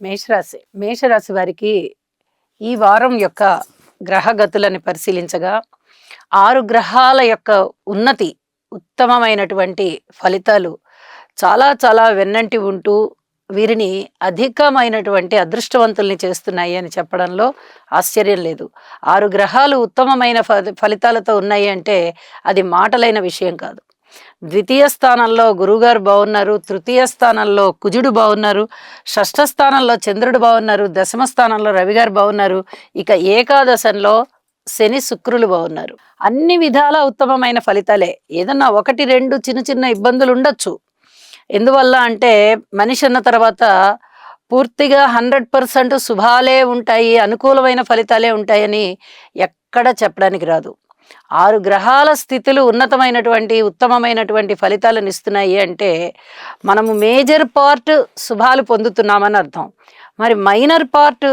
మేషరాశి మేషరాశి వారికి ఈ వారం యొక్క గ్రహగతులని పరిశీలించగా 6 గ్రహాల యొక్క ఉన్నతి ఉత్తమమైనటువంటి ఫలితాలు చాలా చాలా వెన్నంటి ఉంటూ వీరిని అధికమైనటువంటి అదృష్టవంతుల్ని చేస్తున్నాయి అని చెప్పడంలో ఆశ్చర్యం లేదు. 6 గ్రహాలు ఉత్తమమైన ఫలితాలతో ఉన్నాయి అంటే అది మాటలైన విషయం కాదు. ద్వితీయ స్థానంలో గురువుగారు బాగున్నారు, తృతీయ స్థానంలో కుజుడు బాగున్నారు, షష్ఠ స్థానంలో చంద్రుడు బాగున్నారు, దశమ స్థానంలో రవి గారు బాగున్నారు, ఇక ఏకాదశంలో శని శుక్రులు బాగున్నారు. అన్ని విధాల ఉత్తమమైన ఫలితాలే. ఏదన్నా 1-2 చిన్న చిన్న ఇబ్బందులు ఉండొచ్చు. ఎందువల్ల అంటే మనిషి అన్న తర్వాత పూర్తిగా 100% శుభాలే ఉంటాయి, అనుకూలమైన ఫలితాలే ఉంటాయని ఎక్కడ చెప్పడానికి రాదు. 6 గ్రహాల స్థితులు ఉన్నతమైనటువంటి ఉత్తమమైనటువంటి ఫలితాలను ఇస్తున్నాయి అంటే మనము మేజర్ పార్ట్ శుభాలు పొందుతున్నామని అర్థం. మరి మైనర్ పార్ట్